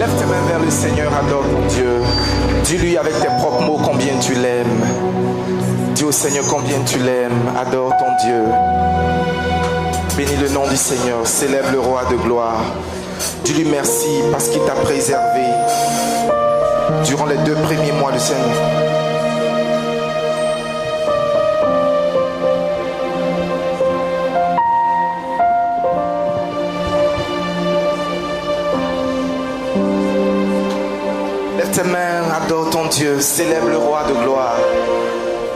Lève tes mains vers le Seigneur, adore ton Dieu. Dis-lui avec tes propres mots combien tu l'aimes. Dis au Seigneur combien tu l'aimes. Adore ton Dieu. Bénis le nom du Seigneur. Célèbre le roi de gloire. Dis-lui merci parce qu'il t'a préservé durant les 2 premiers mois du Seigneur. Lève tes mains, adore ton Dieu, célèbre le roi de gloire.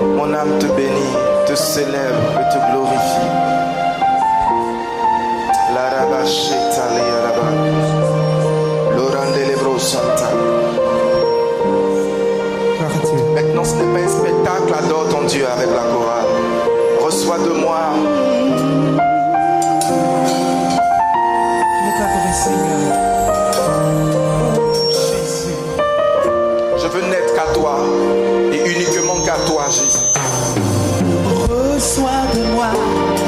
Mon âme te bénit, te célèbre et te glorifie. La raba sheta le raba. L'orande lebro santa. Maintenant, ce n'est pas un spectacle, adore ton Dieu avec la chorale. Reçois de moi. Je veux n'être qu'à toi et uniquement qu'à toi, Jésus. Reçois de moi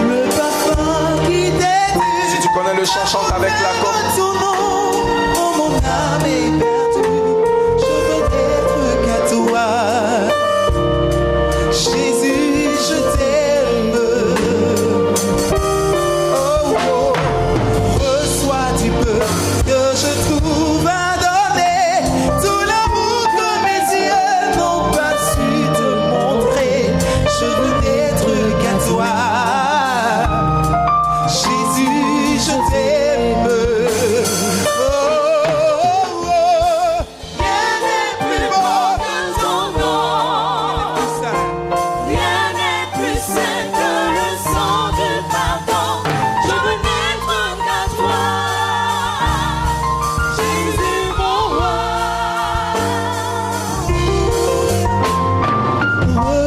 le parfum qui t'est dû. Si tu connais le chant, chante avec la corde. Ton nom, oh mon âme est perdue. Je veux n'être qu'à toi. Jésus, je t'aime. Oh, oh. Reçois du peu que je trouve à donner. Tout l'amour que mes yeux n'ont pas su te montrer. Je veux n'être qu'à toi. Jésus, je t'aime. Oh, oh, oh. Rien n'est plus beau que ton nom. Rien n'est plus sain que le sang du pardon. Je veux n'être qu'à toi, Jésus mon roi.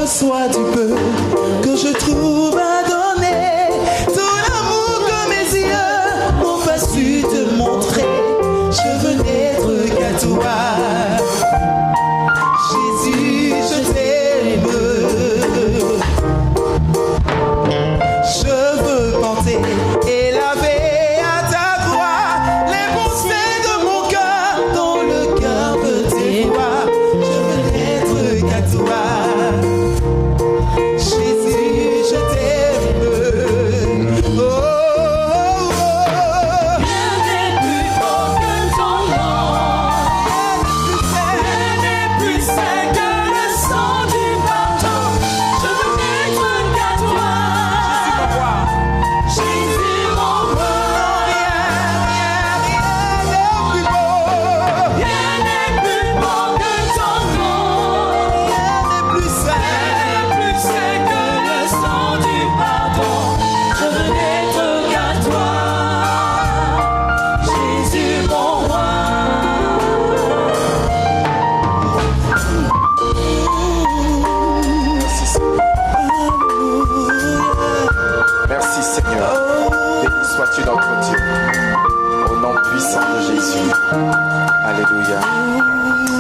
Reçois du peu que je trouve à donner. Tout l'amour que mes yeux n'ont pas su te montrer. Je veux n'être qu'à toi. Jésus, je t'aime. Je veux porter et laver à ta croix les pensées de mon cœur dont le cœur veut tes voix. Je veux n'être qu'à toi. Jésus, je t'aime. Oh, oh, oh. Rien n'est plus beau que ton nom. Rien n'est plus sain que le sang du pardon. Je veux n'être qu'à toi, Jésus mon roi. Rien n'est plus beau que ton nom. Rien n'est plus sain que le sang du pardon. Je veux n'être qu'à toi, Jésus mon roi. Merci Seigneur. Béni sois-tu notre Dieu. Au nom puissant de Jésus. Alléluia.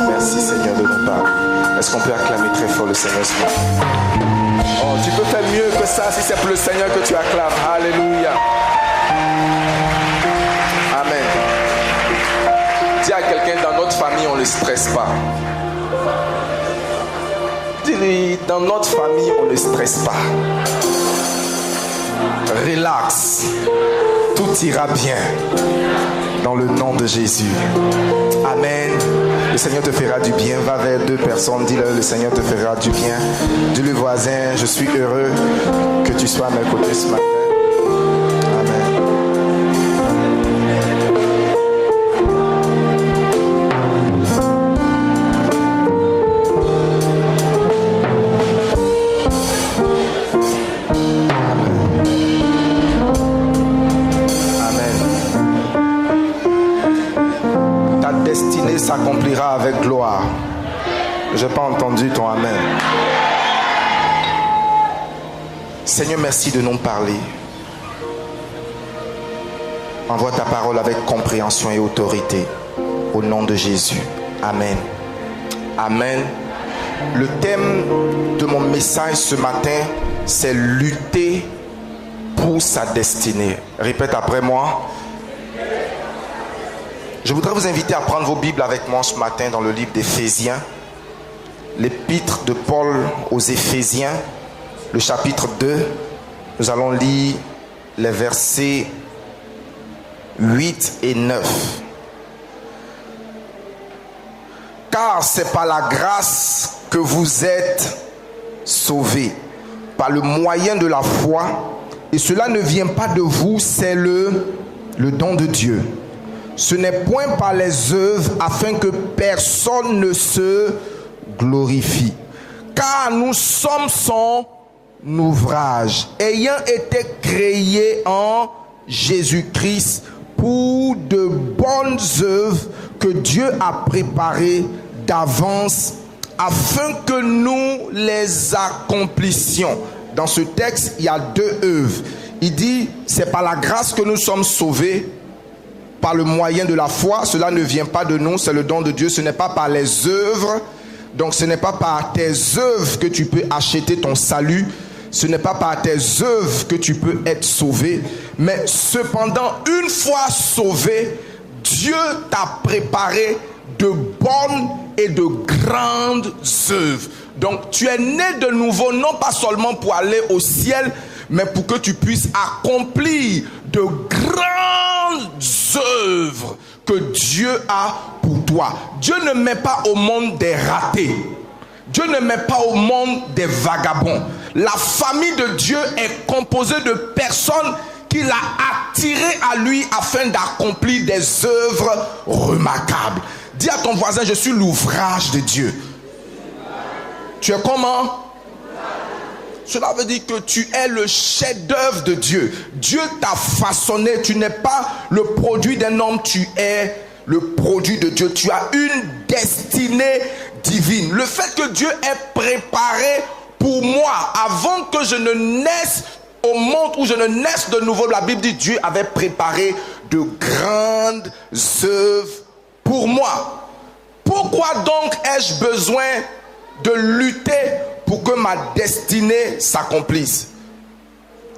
Merci Seigneur de nous parler. Est-ce qu'on peut acclamer très fort le Seigneur ce matin? Oh, tu peux faire mieux que ça si c'est pour le Seigneur que tu acclames. Alléluia. Amen. Dis à quelqu'un, dans notre famille, on ne stresse pas. Dis-lui, dans notre famille, on ne stresse pas. Relax. Tout ira bien. Dans le nom de Jésus. Amen. Le Seigneur te fera du bien. Va vers 2 personnes. Dis-leur, le Seigneur te fera du bien. Dis-le voisin, je suis heureux que tu sois à mes côtés ce matin. Amen. Destinée s'accomplira avec gloire. Je n'ai pas entendu ton amen. Seigneur, merci de nous parler. Envoie ta parole avec compréhension et autorité. Au nom de Jésus. Amen. Amen. Le thème de mon message ce matin, c'est lutter pour sa destinée. Répète après moi. Je voudrais vous inviter à prendre vos Bibles avec moi ce matin dans le livre d'Éphésiens, l'épître de Paul aux Éphésiens, le chapitre 2. Nous allons lire les versets 8 et 9. Car c'est par la grâce que vous êtes sauvés, par le moyen de la foi, et cela ne vient pas de vous, c'est le don de Dieu. Ce n'est point par les œuvres, afin que personne ne se glorifie. Car nous sommes son ouvrage, ayant été créés en Jésus-Christ pour de bonnes œuvres que Dieu a préparées d'avance afin que nous les accomplissions. Dans ce texte, il y a deux œuvres. Il dit, c'est par la grâce que nous sommes sauvés, par le moyen de la foi. Cela ne vient pas de nous, c'est le don de Dieu. Ce n'est pas par les œuvres. Donc ce n'est pas par tes œuvres que tu peux acheter ton salut. Ce n'est pas par tes œuvres que tu peux être sauvé. Mais cependant, une fois sauvé, Dieu t'a préparé de bonnes et de grandes œuvres. Donc tu es né de nouveau, non pas seulement pour aller au ciel, mais pour que tu puisses accomplir de grandes œuvres que Dieu a pour toi. Dieu ne met pas au monde des ratés. Dieu ne met pas au monde des vagabonds. La famille de Dieu est composée de personnes qu'il a attirées à lui afin d'accomplir des œuvres remarquables. Dis à ton voisin, je suis l'ouvrage de Dieu. Tu es comment? Cela veut dire que tu es le chef-d'œuvre de Dieu. Dieu t'a façonné. Tu n'es pas le produit d'un homme, tu es le produit de Dieu. Tu as une destinée divine. Le fait que Dieu ait préparé pour moi, avant que je ne naisse au monde où je ne naisse de nouveau, la Bible dit Dieu avait préparé de grandes œuvres pour moi. Pourquoi donc ai-je besoin de lutter pour que ma destinée s'accomplisse?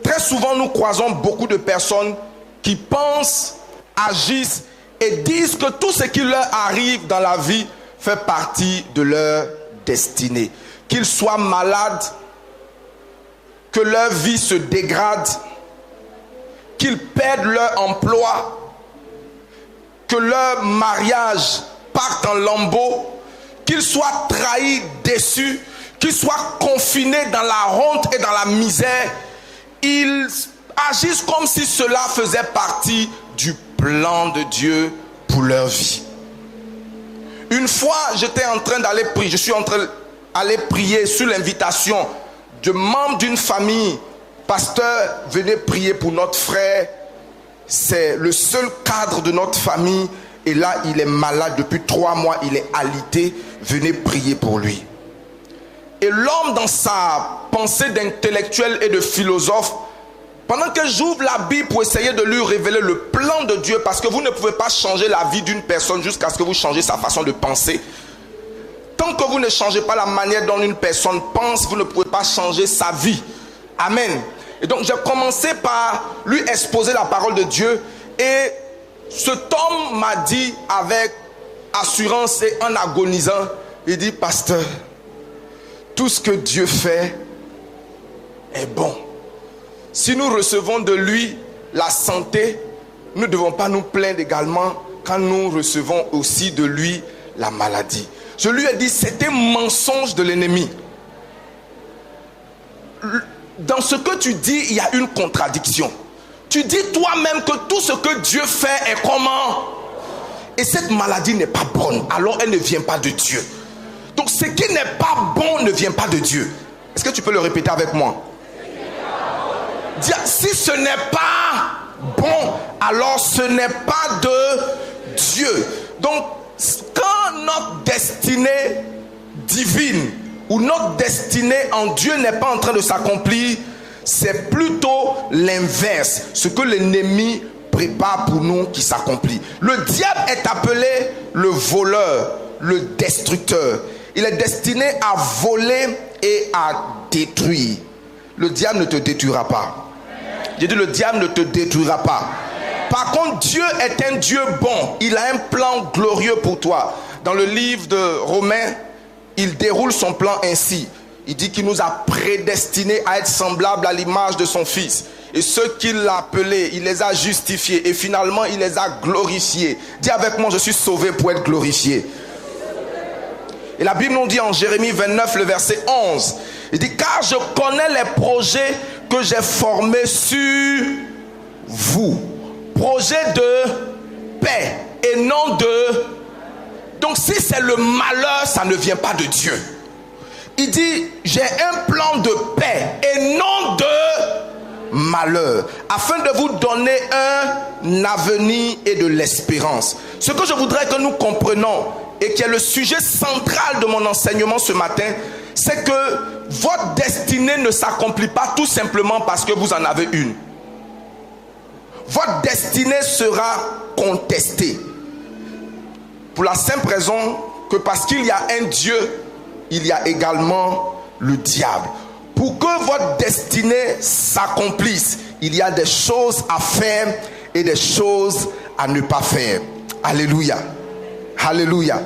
Très souvent, nous croisons beaucoup de personnes qui pensent, agissent et disent que tout ce qui leur arrive dans la vie fait partie de leur destinée. Qu'ils soient malades, que leur vie se dégrade, qu'ils perdent leur emploi, que leur mariage parte en lambeaux, qu'ils soient trahis, déçus, qu'ils soient confinés dans la honte et dans la misère. Ils agissent comme si cela faisait partie du plan de Dieu pour leur vie. Une fois, j'étais en train d'aller prier, je suis en train d'aller prier sur l'invitation de membres d'une famille. Pasteur, venez prier pour notre frère. C'est le seul cadre de notre famille. Et là, il est malade depuis 3 mois, il est alité. Venez prier pour lui. Et l'homme, dans sa pensée d'intellectuel et de philosophe, pendant que j'ouvre la Bible pour essayer de lui révéler le plan de Dieu, parce que vous ne pouvez pas changer la vie d'une personne jusqu'à ce que vous changez sa façon de penser. Tant que vous ne changez pas la manière dont une personne pense, vous ne pouvez pas changer sa vie. Amen. Et donc j'ai commencé par lui exposer la parole de Dieu. Et cet homme m'a dit avec assurance et en agonisant, il dit, pasteur, tout ce que Dieu fait est bon. Si nous recevons de lui la santé, nous ne devons pas nous plaindre également quand nous recevons aussi de lui la maladie. Je lui ai dit, c'est un mensonge de l'ennemi. Dans ce que tu dis, il y a une contradiction. Tu dis toi-même que tout ce que Dieu fait est comment? Et cette maladie n'est pas bonne, alors elle ne vient pas de Dieu. Donc ce qui n'est pas bon ne vient pas de Dieu. Est-ce que tu peux le répéter avec moi? Dire, si ce n'est pas bon, alors ce n'est pas de Dieu. Donc quand notre destinée divine ou notre destinée en Dieu n'est pas en train de s'accomplir, c'est plutôt l'inverse, ce que l'ennemi prépare pour nous qui s'accomplit. Le diable est appelé le voleur, le destructeur. Il est destiné à voler et à détruire. Le diable ne te détruira pas. J'ai dit, le diable ne te détruira pas. par contre, Dieu est un Dieu bon. Il a un plan glorieux pour toi. Dans le livre de Romains, il déroule son plan ainsi. Il dit qu'il nous a prédestinés à être semblables à l'image de son Fils. Et ceux qu'il a appelés, il les a justifiés. Et finalement, il les a glorifiés. Dis avec moi, je suis sauvé pour être glorifié. Et la Bible nous dit en Jérémie 29, le verset 11. Il dit, car je connais les projets que j'ai formés sur vous. Projets de paix et non de... Donc si c'est le malheur, ça ne vient pas de Dieu. Il dit, j'ai un plan de paix et non de malheur, afin de vous donner un avenir et de l'espérance. Ce que je voudrais que nous comprenions, et qui est le sujet central de mon enseignement ce matin, c'est que votre destinée ne s'accomplit pas tout simplement parce que vous en avez une. Votre destinée sera contestée. Pour la simple raison que parce qu'il y a un Dieu, il y a également le diable. Pour que votre destinée s'accomplisse, il y a des choses à faire et des choses à ne pas faire. Alléluia. Alléluia.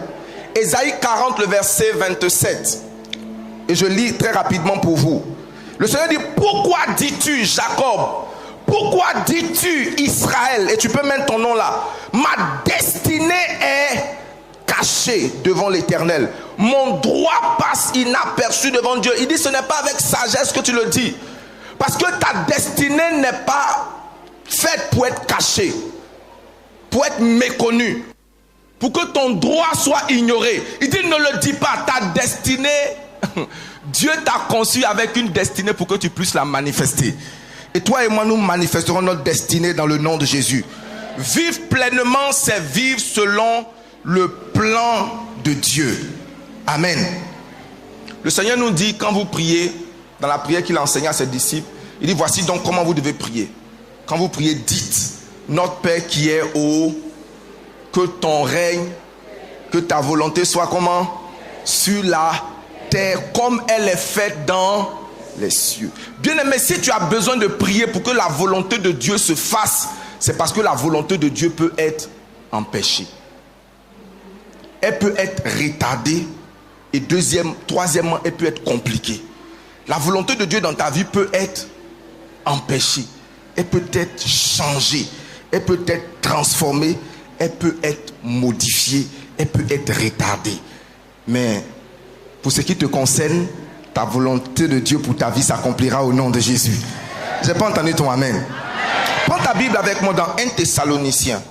Ésaïe 40, le verset 27. Et je lis très rapidement pour vous. Le Seigneur dit, pourquoi dis-tu Jacob? Pourquoi dis-tu Israël? Et tu peux mettre ton nom là. Ma destinée est cachée devant l'Éternel. Mon droit passe inaperçu devant Dieu. Il dit, ce n'est pas avec sagesse que tu le dis. Parce que ta destinée n'est pas faite pour être cachée, pour être méconnue, pour que ton droit soit ignoré. Il dit, ne le dis pas. Ta destinée, Dieu t'a conçu avec une destinée pour que tu puisses la manifester. Et toi et moi, nous manifesterons notre destinée dans le nom de Jésus. Vivre pleinement, c'est vivre selon le plan de Dieu. Amen. Le Seigneur nous dit, quand vous priez, dans la prière qu'il a enseignée à ses disciples, il dit, voici donc comment vous devez prier. Quand vous priez, dites, notre Père qui est haut, que ton règne, que ta volonté soit comment? Sur la terre, comme elle est faite dans les cieux. Bien-aimé, si tu as besoin de prier pour que la volonté de Dieu se fasse, c'est parce que la volonté de Dieu peut être empêchée. Elle peut être retardée. Et troisièmement, elle peut être compliquée. La volonté de Dieu dans ta vie peut être empêchée. Elle peut être changée. Elle peut être transformée. Elle peut être modifiée. Elle peut être retardée. Mais pour ce qui te concerne, ta volonté de Dieu pour ta vie s'accomplira au nom de Jésus. Je n'ai pas entendu ton amen. Prends ta Bible avec moi dans 1 Thessaloniciens.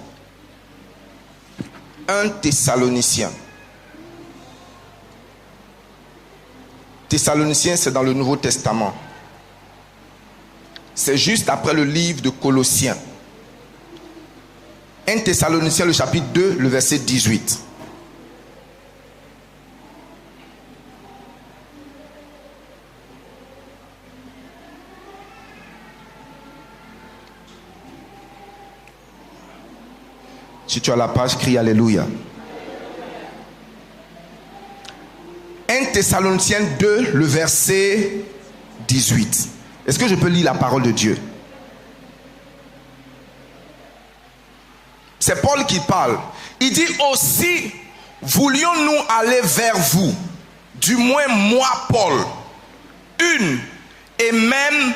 1 Thessaloniciens. Thessaloniciens, c'est dans le Nouveau Testament. C'est juste après le livre de Colossiens. 1 Thessaloniciens, le chapitre 2, le verset 18. Si tu as la page, crie Alléluia. 1 Thessaloniciens 2, le verset 18. Est-ce que je peux lire la parole de Dieu? C'est Paul qui parle. Il dit aussi, voulions-nous aller vers vous, du moins moi Paul, une et même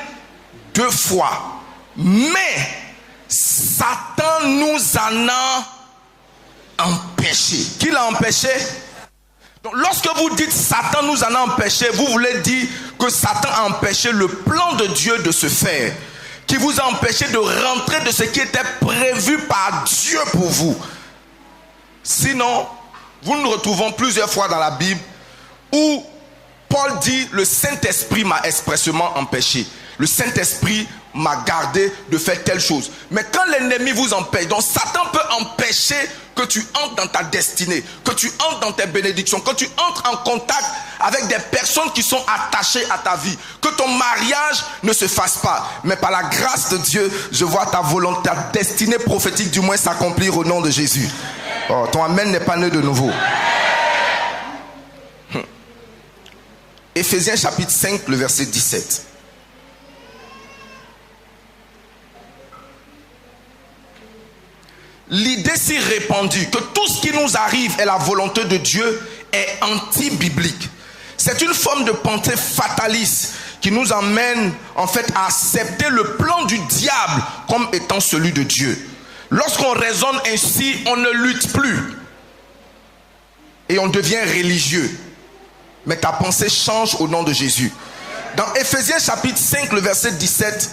2 fois. Mais Satan nous en a empêché. Qui l'a empêché? Donc, lorsque vous dites Satan nous en a empêché, vous voulez dire que Satan a empêché le plan de Dieu de se faire, qui vous a empêché de rentrer de ce qui était prévu par Dieu pour vous. Sinon, vous nous retrouvons plusieurs fois dans la Bible où Paul dit, le Saint-Esprit m'a expressément empêché. Le Saint-Esprit m'a gardé de faire telle chose. Mais quand l'ennemi vous empêche, donc Satan peut empêcher que tu entres dans ta destinée, que tu entres dans tes bénédictions, que tu entres en contact avec des personnes qui sont attachées à ta vie, que ton mariage ne se fasse pas. Mais par la grâce de Dieu, je vois ta volonté, ta destinée prophétique du moins s'accomplir au nom de Jésus. Oh, ton amen n'est pas né de nouveau. Éphésiens chapitre 5, le verset 17. l'idée si répandue que tout ce qui nous arrive est la volonté de Dieu est anti-biblique. C'est une forme de pensée fataliste qui nous amène en fait à accepter le plan du diable comme étant celui de Dieu. Lorsqu'on raisonne ainsi, on ne lutte plus et on devient religieux. Mais ta pensée change au nom de Jésus. Dans Éphésiens chapitre 5, le verset 17,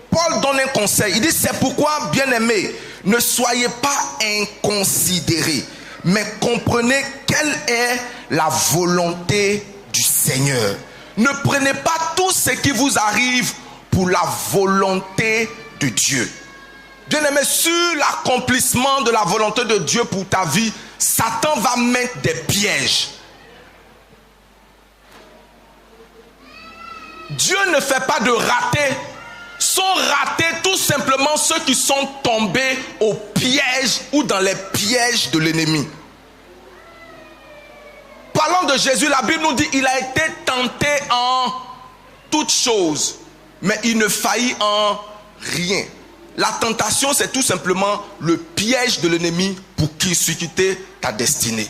Paul donne un conseil. Il dit, c'est pourquoi, bien-aimés, ne soyez pas inconsidérés, mais comprenez quelle est la volonté du Seigneur. Ne prenez pas tout ce qui vous arrive pour la volonté de Dieu. Bien-aimé, sur l'accomplissement de la volonté de Dieu pour ta vie, Satan va mettre des pièges. Dieu ne fait pas de ratés. Sont ratés tout simplement ceux qui sont tombés au piège ou dans les pièges de l'ennemi. Parlant de Jésus, la Bible nous dit il a été tenté en toutes choses, mais il ne faillit en rien. La tentation, c'est tout simplement le piège de l'ennemi pour quitter ta destinée.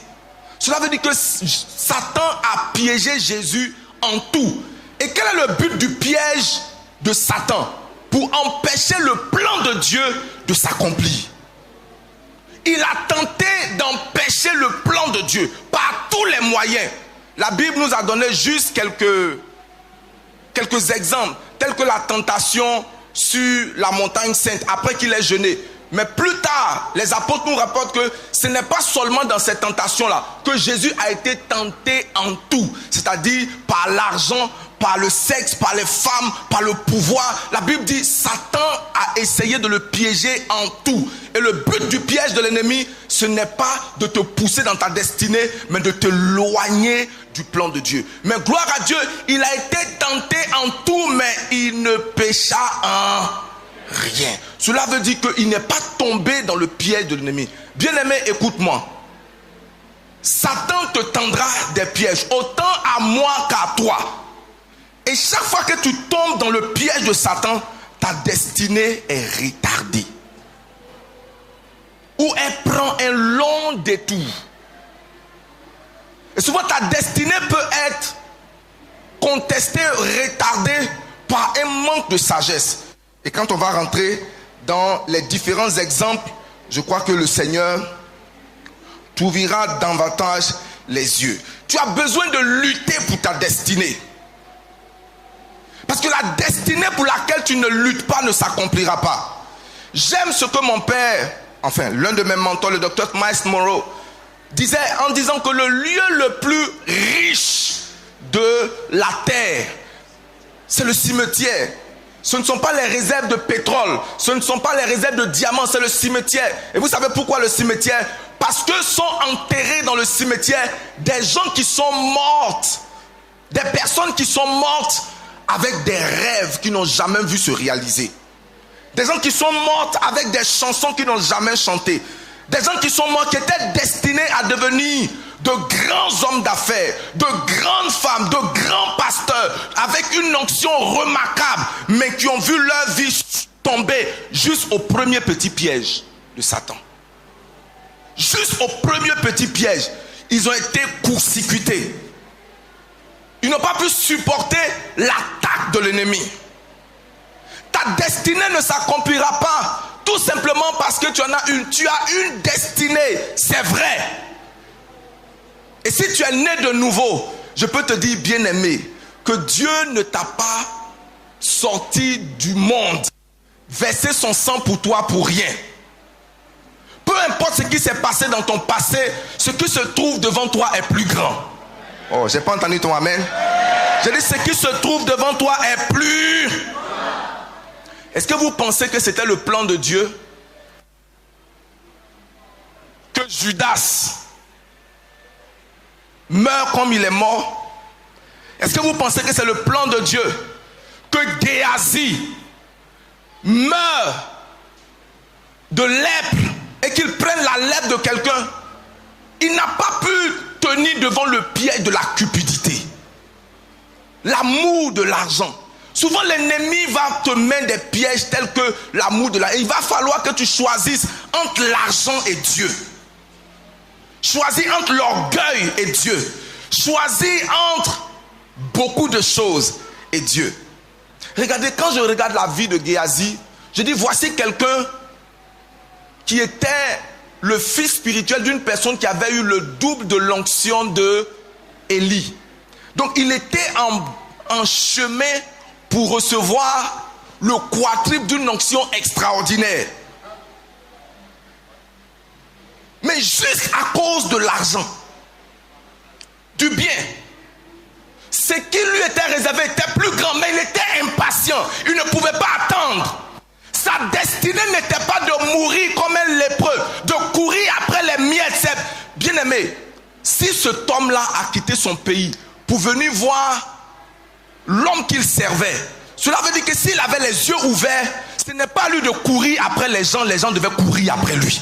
Cela veut dire que Satan a piégé Jésus en tout. Et quel est le but du piège de Satan? Pour empêcher le plan de Dieu de s'accomplir. Il a tenté d'empêcher le plan de Dieu par tous les moyens. La Bible nous a donné juste quelques exemples, tels que la tentation sur la montagne sainte après qu'il ait jeûné. Mais plus tard, les apôtres nous rapportent que ce n'est pas seulement dans cette tentation-là que Jésus a été tenté en tout, c'est-à-dire par l'argent, par le sexe, par les femmes, par le pouvoir. La Bible dit Satan a essayé de le piéger en tout. Et le but du piège de l'ennemi, ce n'est pas de te pousser dans ta destinée, mais de te éloigner du plan de Dieu. Mais gloire à Dieu, il a été tenté en tout, mais il ne pécha en rien. Cela veut dire qu'il n'est pas tombé dans le piège de l'ennemi. Bien-aimé, écoute-moi. Satan te tendra des pièges, autant à moi qu'à toi. Et chaque fois que tu tombes dans le piège de Satan, ta destinée est retardée. Ou elle prend un long détour. Et souvent ta destinée peut être contestée, retardée par un manque de sagesse. Et quand on va rentrer dans les différents exemples, je crois que le Seigneur t'ouvrira davantage les yeux. Tu as besoin de lutter pour ta destinée. Parce que la destinée pour laquelle tu ne luttes pas ne s'accomplira pas. J'aime ce que mon père, enfin l'un de mes mentors, le docteur Miles Monroe, disait en disant que le lieu le plus riche de la terre, c'est le cimetière. Ce ne sont pas les réserves de pétrole, ce ne sont pas les réserves de diamants, c'est le cimetière. Et vous savez pourquoi le cimetière? Parce que sont enterrés dans le cimetière des gens qui sont mortes, des personnes qui sont mortes avec des rêves qui n'ont jamais vu se réaliser. Des gens qui sont mortes avec des chansons qui n'ont jamais chanté. Des gens qui sont morts qui étaient destinés à devenir de grands hommes d'affaires, de grandes femmes, de grands pasteurs, avec une onction remarquable, mais qui ont vu leur vie tomber juste au premier petit piège de Satan. Juste au premier petit piège, ils ont été court-circuités. Ils n'ont pas pu supporter l'attaque de l'ennemi. Ta destinée ne s'accomplira pas tout simplement parce que tu as une destinée, c'est vrai. Et si tu es né de nouveau, je peux te dire, bien-aimé, que Dieu ne t'a pas sorti du monde, versé son sang pour toi pour rien. Peu importe ce qui s'est passé dans ton passé, ce qui se trouve devant toi est plus grand. Oh, j'ai pas entendu ton amen. J'ai dit, ce qui se trouve devant toi est plus. Est-ce que vous pensez que c'était le plan de Dieu que Judas meurt comme il est mort? Est-ce que vous pensez que c'est le plan de Dieu que Géasi meurt de lèpre et qu'il prenne la lèpre de quelqu'un? Il n'a pas pu tenir devant le piège de la cupidité, l'amour de l'argent. Souvent l'ennemi va te mettre des pièges tels que l'amour de l'argent. Il va falloir que tu choisisses entre l'argent et Dieu. Choisis entre l'orgueil et Dieu. Choisis entre beaucoup de choses et Dieu. Regardez, quand je regarde la vie de Géasi, je dis voici quelqu'un qui était le fils spirituel d'une personne qui avait eu le double de l'onction de Élie. Donc il était en chemin pour recevoir le quadruple d'une onction extraordinaire. Mais juste à cause de l'argent, du bien, ce qui lui était réservé était plus grand, mais il était impatient. Il ne pouvait pas attendre. Sa destinée n'était pas de mourir comme un lépreux, de courir après les miettes. Bien aimé, si cet homme-là a quitté son pays pour venir voir l'homme qu'il servait, cela veut dire que s'il avait les yeux ouverts, ce n'est pas lui de courir après les gens devaient courir après lui.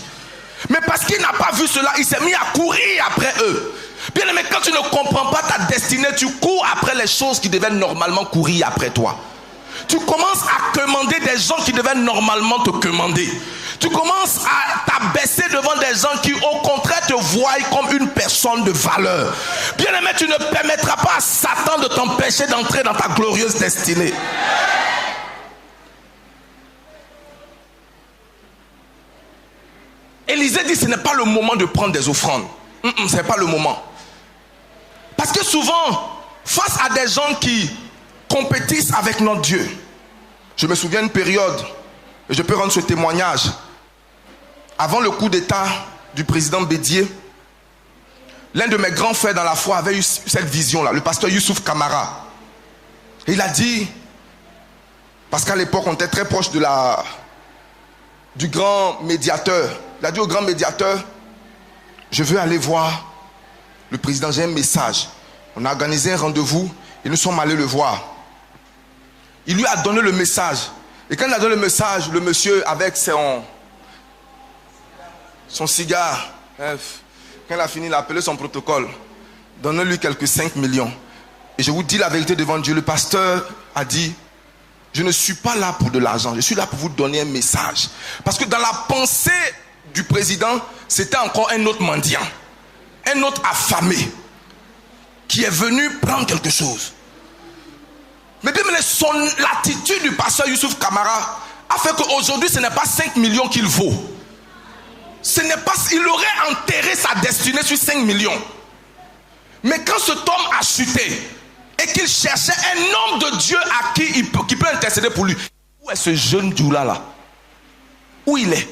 Mais parce qu'il n'a pas vu cela, il s'est mis à courir après eux. Bien aimé, quand tu ne comprends pas ta destinée, tu cours après les choses qui devaient normalement courir après toi. Tu commences à commander des gens qui devaient normalement te commander. Tu commences à t'abaisser devant des gens qui au contraire te voient comme une personne de valeur. Bien aimé, tu ne permettras pas à Satan de t'empêcher d'entrer dans ta glorieuse destinée. Élisée dit ce n'est pas le moment de prendre des offrandes. Ce n'est pas le moment. Parce que souvent, face à des gens qui compétissent avec notre Dieu, je me souviens d'une période, et je peux rendre ce témoignage, avant le coup d'état du président Bédié, l'un de mes grands frères dans la foi avait eu cette vision-là, le pasteur Youssouf Kamara. Et il a dit, parce qu'à l'époque on était très proche du grand médiateur, il a dit au grand médiateur, je veux aller voir le président, j'ai un message. On a organisé un rendez-vous et nous sommes allés le voir. Il lui a donné le message. Et quand il a donné le message, le monsieur avec son cigare, quand il a fini, il a appelé son protocole. Donnez-lui quelques 5 millions. Et je vous dis la vérité devant Dieu, le pasteur a dit, je ne suis pas là pour de l'argent, je suis là pour vous donner un message. Parce que dans la pensée du président, c'était encore un autre mendiant, un autre affamé, qui est venu prendre quelque chose. Mais bien, l'attitude du pasteur Youssouf Kamara a fait qu'aujourd'hui, ce n'est pas 5 millions qu'il vaut. Il aurait enterré sa destinée sur 5 millions. Mais quand cet homme a chuté et qu'il cherchait un homme de Dieu à qui peut intercéder pour lui, où est ce jeune Djoula-là? Où il est?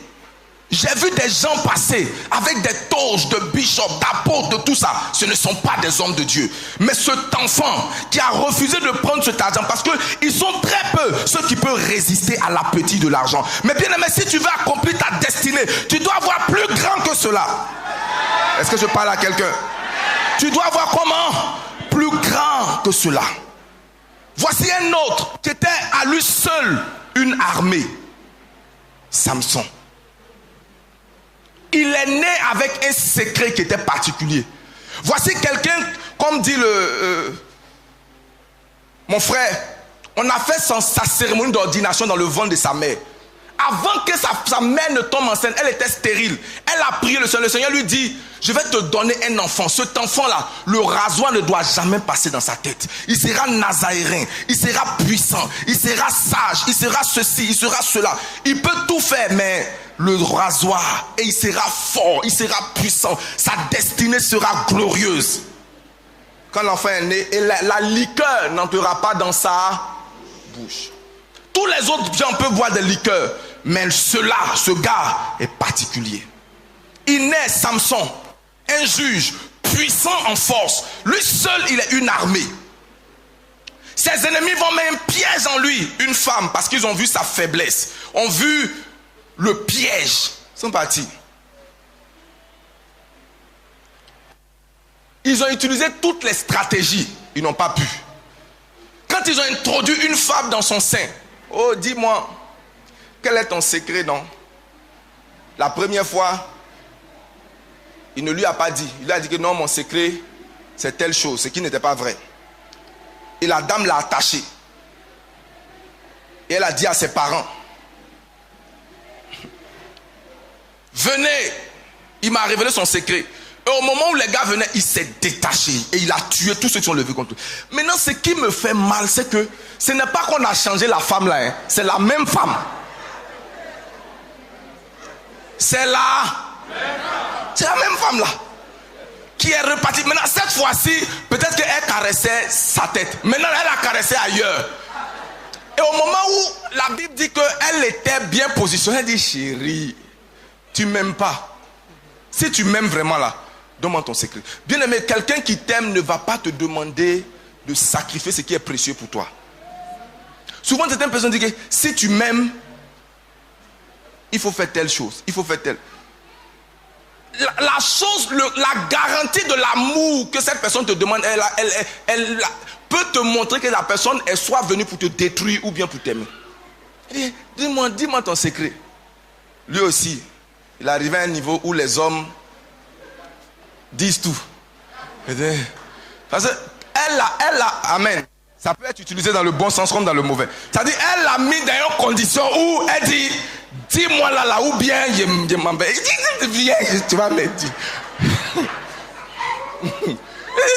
J'ai vu des gens passer avec des toges de bishops, d'apôtres, de tout ça. Ce ne sont pas des hommes de Dieu. Mais cet enfant qui a refusé de prendre cet argent, parce qu'ils sont très peu ceux qui peuvent résister à l'appétit de l'argent. Mais bien aimé, si tu veux accomplir ta destinée, tu dois avoir plus grand que cela. Est-ce que je parle à quelqu'un? Tu dois avoir comment? Plus grand que cela. Voici un autre qui était à lui seul une armée. Samson. Il est né avec un secret qui était particulier. Voici quelqu'un, comme dit mon frère, on a fait sa cérémonie d'ordination dans le ventre de sa mère. Avant que sa mère ne tombe enceinte, elle était stérile. Elle a prié le Seigneur. Le Seigneur lui dit, je vais te donner un enfant. Cet enfant-là, le rasoir ne doit jamais passer dans sa tête. Il sera nazaréen, il sera puissant, il sera sage, il sera ceci, il sera cela. Il peut tout faire, mais le rasoir, et il sera fort, il sera puissant. Sa destinée sera glorieuse. Quand l'enfant est né, et la liqueur n'entrera pas dans sa bouche. Tous les autres gens peuvent boire des liqueurs, mais ce gars est particulier. Il naît Samson, un juge puissant en force. Lui seul, il est une armée. Ses ennemis vont mettre un piège en lui, une femme, parce qu'ils ont vu sa faiblesse, ont vu le piège. Ils sont partis. Ils ont utilisé toutes les stratégies. Ils n'ont pas pu. Quand ils ont introduit une femme dans son sein, oh, dis-moi, quel est ton secret, non? La première fois, il ne lui a pas dit. Il lui a dit que non, mon secret, c'est telle chose, ce qui n'était pas vrai. Et la dame l'a attaché. Et elle a dit à ses parents, venez, il m'a révélé son secret. Et au moment où les gars venaient, il s'est détaché et il a tué tous ceux qui sont levés contre lui. Maintenant, ce qui me fait mal, c'est que ce n'est pas qu'on a changé la femme là, hein. C'est la même femme. C'est la même femme là qui est repartie. Maintenant, cette fois-ci, peut-être qu'elle caressait sa tête. Maintenant, elle a caressé ailleurs. Et au moment où la Bible dit qu'elle était bien positionnée, elle dit, chérie, tu m'aimes pas. Si tu m'aimes vraiment là, donne-moi ton secret. Bien aimé, quelqu'un qui t'aime ne va pas te demander de sacrifier ce qui est précieux pour toi. Souvent, certaines personnes disent que si tu m'aimes, il faut faire telle chose, il faut faire telle. La chose, la garantie de l'amour que cette personne te demande, elle peut te montrer que la personne est soit venue pour te détruire ou bien pour t'aimer. Dis-moi ton secret. Lui aussi, il est arrivé à un niveau où les hommes disent tout. Parce qu'elle a, amen. Ça peut être utilisé dans le bon sens comme dans le mauvais. C'est-à-dire, elle l'a mis dans une condition où elle dit, dis-moi là, ou bien je m'en vais. Viens, tu vas me dire.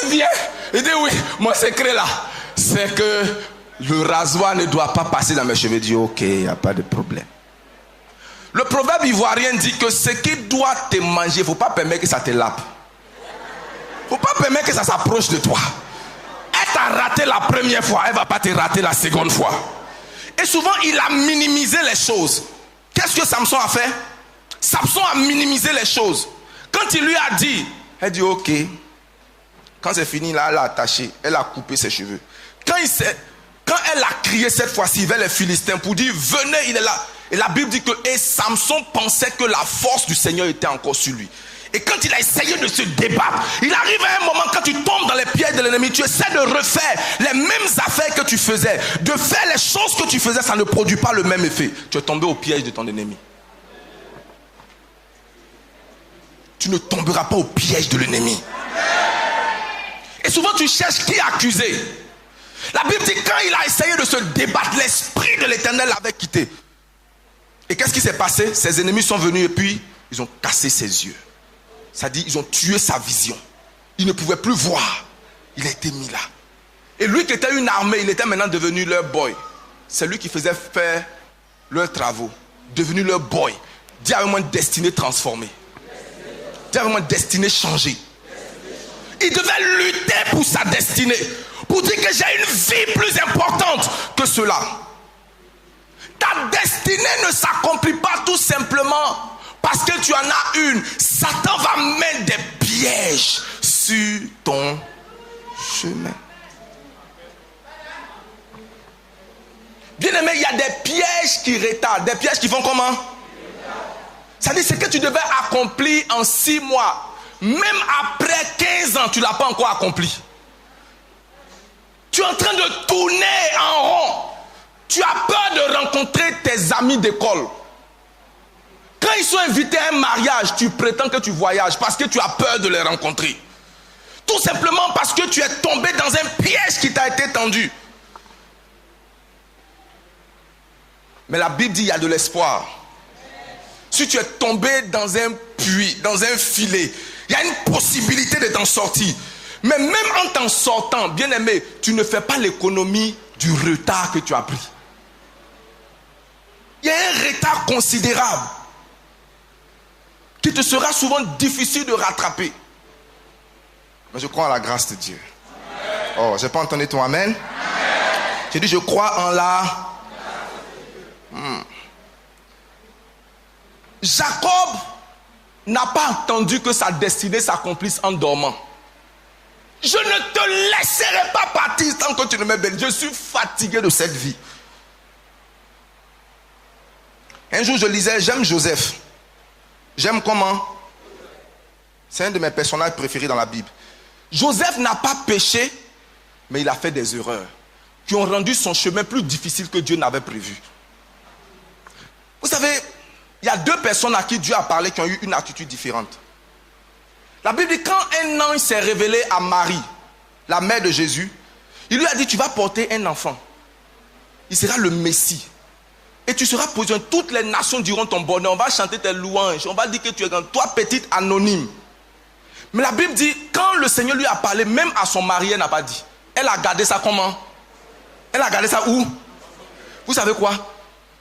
Viens. Il dit oui, mon secret là, c'est que le rasoir ne doit pas passer dans mes cheveux. Il dit ok, il n'y a pas de problème. Le proverbe ivoirien dit que ce qui doit te manger, il ne faut pas permettre que ça te lappe. Il ne faut pas permettre que ça s'approche de toi. Elle t'a raté la première fois, elle ne va pas te rater la seconde fois. Et souvent, il a minimisé les choses. Qu'est-ce que Samson a fait? Samson a minimisé les choses. Quand il lui a dit, elle dit ok. Quand c'est fini, là, elle a attaché, elle a coupé ses cheveux. Quand elle a crié cette fois-ci vers les Philistins pour dire venez, il est là. Et la Bible dit que et Samson pensait que la force du Seigneur était encore sur lui. Et quand il a essayé de se débattre, il arrive à un moment quand tu tombes dans les pièges de l'ennemi, tu essaies de refaire les mêmes affaires que tu faisais. De faire les choses que tu faisais, ça ne produit pas le même effet. Tu es tombé au piège de ton ennemi. Tu ne tomberas pas au piège de l'ennemi. Et souvent tu cherches qui accuser. La Bible dit quand il a essayé de se débattre, l'esprit de l'Éternel l'avait quitté. Et qu'est-ce qui s'est passé? Ses ennemis sont venus et puis ils ont cassé ses yeux. C'est-à-dire ils ont tué sa vision. Il ne pouvait plus voir. Il a été mis là. Et lui qui était une armée, il était maintenant devenu leur boy. C'est lui qui faisait faire leurs travaux. Devenu leur boy. Dieu avait une destinée transformée. Dieu avait une destinée changée. Il devait lutter pour sa destinée. Pour dire que j'ai une vie plus importante que cela. Ta destinée ne s'accomplit pas tout simplement parce que tu en as une. Satan va mettre des pièges sur ton chemin. Bien aimé, il y a des pièges qui retardent. Des pièges qui font comment? C'est-à-dire ce que tu devais accomplir en 6 mois. Même après 15 ans, tu ne l'as pas encore accompli. Tu es en train de tourner en rond. Tu as peur de rencontrer tes amis d'école. Quand ils sont invités à un mariage, tu prétends que tu voyages parce que tu as peur de les rencontrer. Tout simplement parce que tu es tombé dans un piège qui t'a été tendu. Mais la Bible dit qu'il y a de l'espoir. Si tu es tombé dans un puits, dans un filet, il y a une possibilité de t'en sortir. Mais même en t'en sortant, bien aimé, tu ne fais pas l'économie du retard que tu as pris. Il y a un retard considérable qui te sera souvent difficile de rattraper. Mais je crois en la grâce de Dieu. Oh, je n'ai pas entendu ton amen. J'ai dit je crois en la... Jacob n'a pas attendu que sa destinée s'accomplisse en dormant. Je ne te laisserai pas partir tant que tu ne me bénis. Je suis fatigué de cette vie. Un jour je lisais, j'aime Joseph. J'aime comment? C'est un de mes personnages préférés dans la Bible. Joseph n'a pas péché, mais il a fait des erreurs qui ont rendu son chemin plus difficile que Dieu n'avait prévu. Vous savez, il y a 2 personnes à qui Dieu a parlé qui ont eu une attitude différente. La Bible dit quand un ange s'est révélé à Marie, la mère de Jésus, il lui a dit tu vas porter un enfant. Il sera le Messie. Et tu seras positionné. Toutes les nations diront ton bonheur. On va chanter tes louanges. On va dire que tu es grand. Toi, petite anonyme. Mais la Bible dit, quand le Seigneur lui a parlé, même à son mari, elle n'a pas dit. Elle a gardé ça comment? Elle a gardé ça où? Vous savez quoi?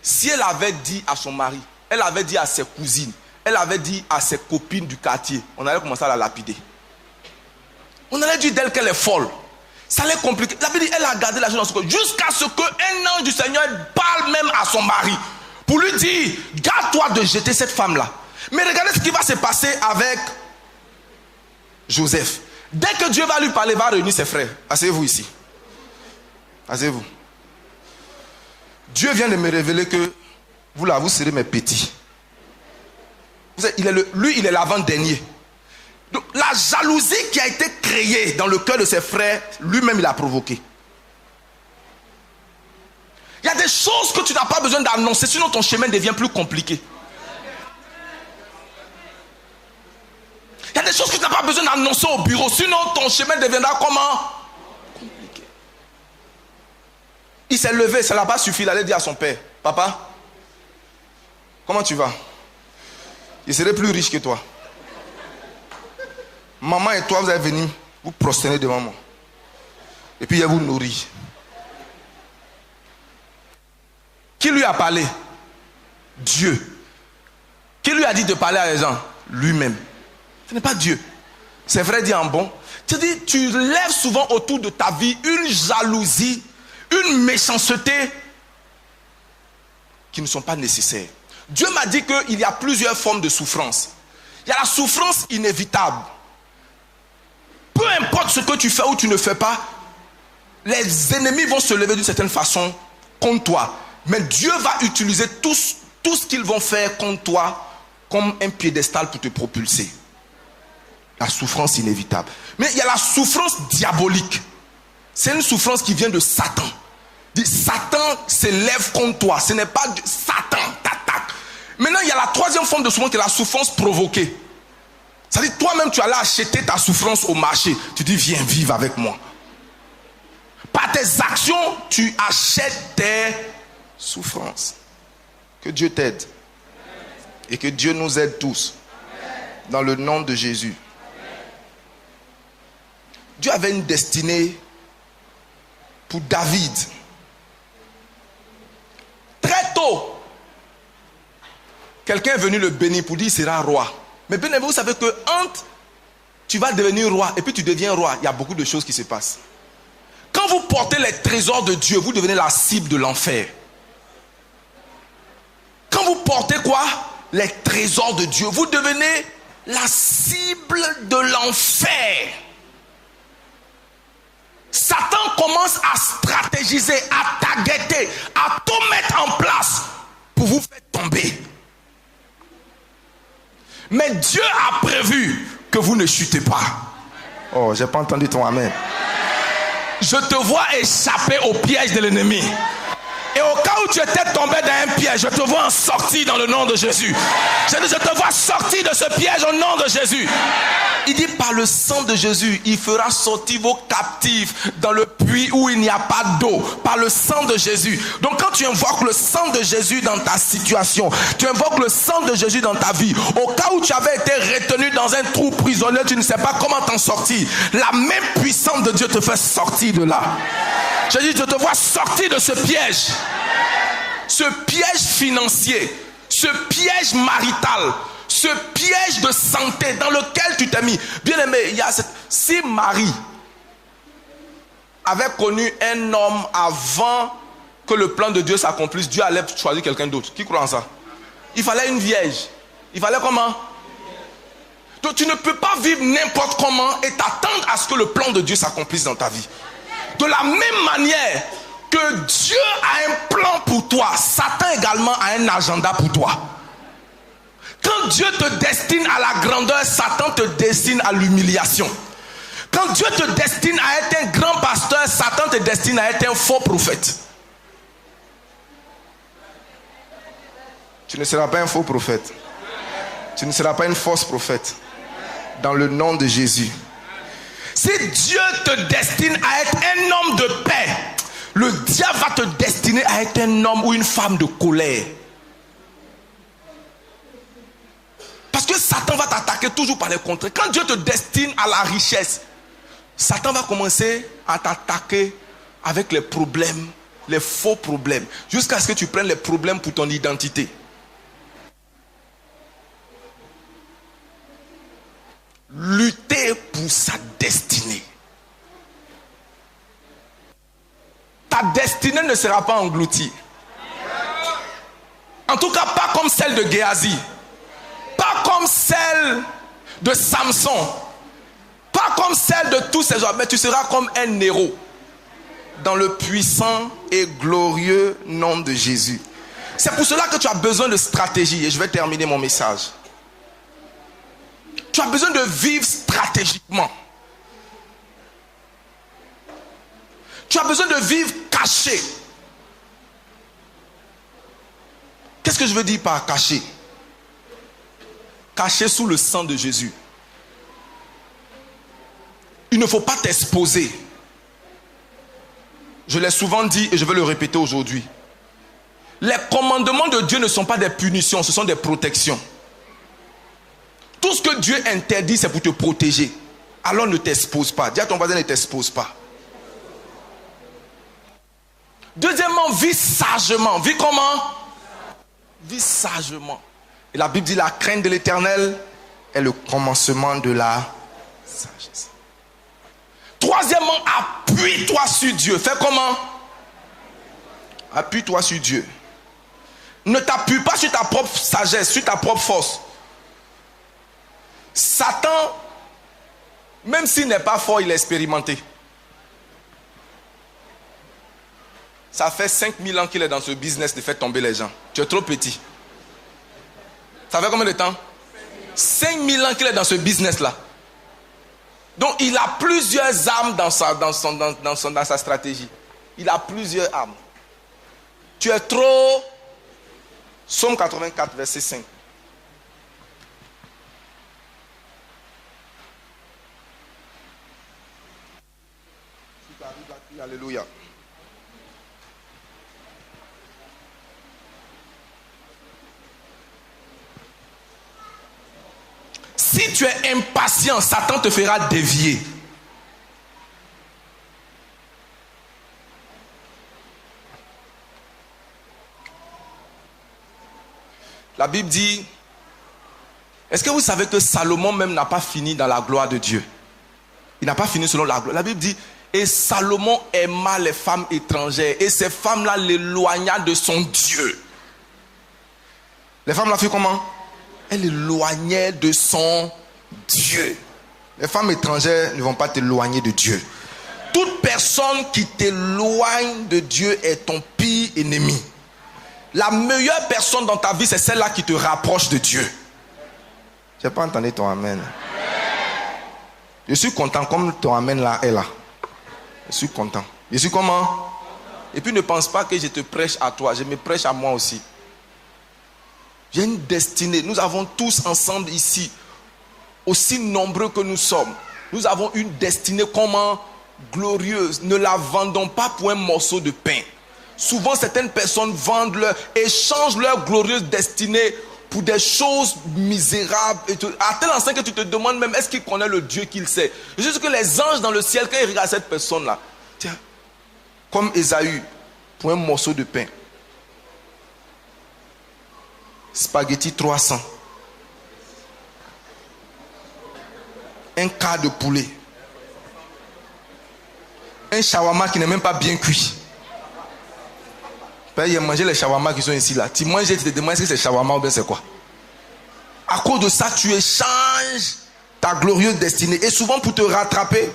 Si elle avait dit à son mari, elle avait dit à ses cousines, elle avait dit à ses copines du quartier, on allait commencer à la lapider. On allait dire d'elle qu'elle est folle. Ça allait compliquer. La Bible dit, elle a gardé la chose dans son cœur. Jusqu'à ce qu'un ange du Seigneur parle même à son mari. Pour lui dire, garde-toi de jeter cette femme-là. Mais regardez ce qui va se passer avec Joseph. Dès que Dieu va lui parler, il va réunir ses frères. Asseyez-vous ici. Asseyez-vous. Dieu vient de me révéler que vous là, vous serez mes petits. Vous savez, lui, il est l'avant-dernier. Donc, la jalousie qui a été créée dans le cœur de ses frères, lui-même, il a provoqué. Il y a des choses que tu n'as pas besoin d'annoncer, sinon ton chemin devient plus compliqué. Il y a des choses que tu n'as pas besoin d'annoncer au bureau, sinon ton chemin deviendra comment? Compliqué. Il s'est levé, ça n'a pas suffi, il allait dire à son père, papa, comment tu vas? Je serai plus riche que toi. Maman et toi, vous allez venir vous prosterner devant moi. Et puis il va vous nourrir. Qui lui a parlé? Dieu. Qui lui a dit de parler à les gens? Lui-même. Ce n'est pas Dieu. C'est vrai dit en bon. Tu dis, tu lèves souvent autour de ta vie une jalousie, une méchanceté qui ne sont pas nécessaires. Dieu m'a dit qu'il y a plusieurs formes de souffrance. Il y a la souffrance inévitable. Peu importe ce que tu fais ou tu ne fais pas, les ennemis vont se lever d'une certaine façon contre toi. Mais Dieu va utiliser tout ce qu'ils vont faire contre toi comme un piédestal pour te propulser. La souffrance inévitable. Mais il y a la souffrance diabolique. C'est une souffrance qui vient de Satan. Satan s'élève contre toi. Ce n'est pas Satan t'attaque. Maintenant, il y a la troisième forme de souffrance qui est la souffrance provoquée. C'est-à-dire, toi-même, tu allais acheter ta souffrance au marché. Tu dis, viens vivre avec moi. Par tes actions, tu achètes tes souffrances. Que Dieu t'aide. Et que Dieu nous aide tous. Dans le nom de Jésus. Dieu avait une destinée pour David. Très tôt, quelqu'un est venu le bénir pour dire qu'il sera roi. Mais bien vous savez que entre tu vas devenir roi et puis tu deviens roi, il y a beaucoup de choses qui se passent. Quand vous portez les trésors de Dieu, vous devenez la cible de l'enfer. Quand vous portez quoi? Les trésors de Dieu, vous devenez la cible de l'enfer. Satan commence à stratégiser, à targeter, à tout mettre en place pour vous faire tomber. Mais Dieu a prévu que vous ne chutez pas. Oh, j'ai pas entendu ton amen. Je te vois échapper au piège de l'ennemi. Et au cas où tu étais tombé dans un piège, je te vois en sortir dans le nom de Jésus. Je te vois sortir de ce piège au nom de Jésus. Il dit par le sang de Jésus, il fera sortir vos captifs dans le puits où il n'y a pas d'eau. Par le sang de Jésus. Donc quand tu invoques le sang de Jésus dans ta situation, tu invoques le sang de Jésus dans ta vie, au cas où tu avais été retenu dans un trou prisonnier, tu ne sais pas comment t'en sortir, la même puissance de Dieu te fait sortir de là. Je dis, je te vois sortir de ce piège. Ce piège financier, ce piège marital, ce piège de santé dans lequel tu t'es mis. Bien aimé, si Marie avait connu un homme avant que le plan de Dieu s'accomplisse, Dieu allait choisir quelqu'un d'autre. Qui croit en ça? Il fallait une vierge. Il fallait comment? Donc tu ne peux pas vivre n'importe comment et t'attendre à ce que le plan de Dieu s'accomplisse dans ta vie. De la même manière que Dieu a un plan pour toi, Satan également a un agenda pour toi. Quand Dieu te destine à la grandeur, Satan te destine à l'humiliation. Quand Dieu te destine à être un grand pasteur, Satan te destine à être un faux prophète. Tu ne seras pas un faux prophète. Tu ne seras pas une fausse prophète. Dans le nom de Jésus. Si Dieu te destine à être un homme de paix, le diable va te destiner à être un homme ou une femme de colère. Parce que Satan va t'attaquer toujours par les contraires. Quand Dieu te destine à la richesse, Satan va commencer à t'attaquer avec les problèmes, les faux problèmes, jusqu'à ce que tu prennes les problèmes pour ton identité. Lutter pour sa destinée. Ta destinée ne sera pas engloutie. En tout cas, pas comme celle de Géasi. Pas comme celle de Samson. Pas comme celle de tous ces hommes. Mais tu seras comme un héros. Dans le puissant et glorieux nom de Jésus. C'est pour cela que tu as besoin de stratégie. Et je vais terminer mon message. Tu as besoin de vivre stratégiquement. Tu as besoin de vivre caché. Qu'est-ce que je veux dire par caché? Caché sous le sang de Jésus. Il ne faut pas t'exposer. Je l'ai souvent dit et je vais le répéter aujourd'hui. Les commandements de Dieu ne sont pas des punitions, ce sont des protections. Tout ce que Dieu interdit, c'est pour te protéger. Alors ne t'expose pas. Dis à ton voisin, ne t'expose pas. Deuxièmement, vis sagement. Vis comment? Vis sagement. Et la Bible dit, la crainte de l'Éternel est le commencement de la sagesse. Troisièmement, appuie-toi sur Dieu. Fais comment? Appuie-toi sur Dieu. Ne t'appuie pas sur ta propre sagesse, sur ta propre force. Satan, même s'il n'est pas fort, il est expérimenté. Ça fait 5000 ans qu'il est dans ce business de faire tomber les gens. Tu es trop petit. Ça fait combien de temps? 5000 ans qu'il est dans ce business-là. Donc il a plusieurs armes dans sa stratégie. Il a plusieurs armes. Tu es trop... Psaume 84, verset 5. Alléluia. Si tu es impatient, Satan te fera dévier. La Bible dit, est-ce que vous savez que Salomon même n'a pas fini dans la gloire de Dieu? Il n'a pas fini selon la gloire. La Bible dit, et Salomon aima les femmes étrangères et ces femmes-là l'éloigna de son Dieu. Les femmes l'ont fait comment? Elles l'éloignaient de son Dieu. Les femmes étrangères ne vont pas t'éloigner de Dieu. Toute personne qui t'éloigne de Dieu est ton pire ennemi. La meilleure personne dans ta vie, c'est celle-là qui te rapproche de Dieu. Je n'ai pas entendu ton amen. Je suis content comme ton amen là est là. Je suis content. Je suis comment? Et puis ne pense pas que je te prêche à toi. Je me prêche à moi aussi. J'ai une destinée. Nous avons tous ensemble ici, aussi nombreux que nous sommes, nous avons une destinée comment? Glorieuse. Ne la vendons pas pour un morceau de pain. Souvent certaines personnes échangent leur glorieuse destinée pour des choses misérables. À tel enseigne que tu te demandes même, est-ce qu'il connaît le Dieu qu'il sait? Je sais que les anges dans le ciel, quand ils regardent cette personne-là, tiens, comme Ésaü, pour un morceau de pain. Spaghetti 300. Un quart de poulet. Un shawarma qui n'est même pas bien cuit. Il y a mangé les shawarma qui sont ici là. Tu manges et tu te demandes est-ce que c'est shawarma ou bien c'est quoi? À cause de ça, tu échanges ta glorieuse destinée. Et souvent pour te rattraper.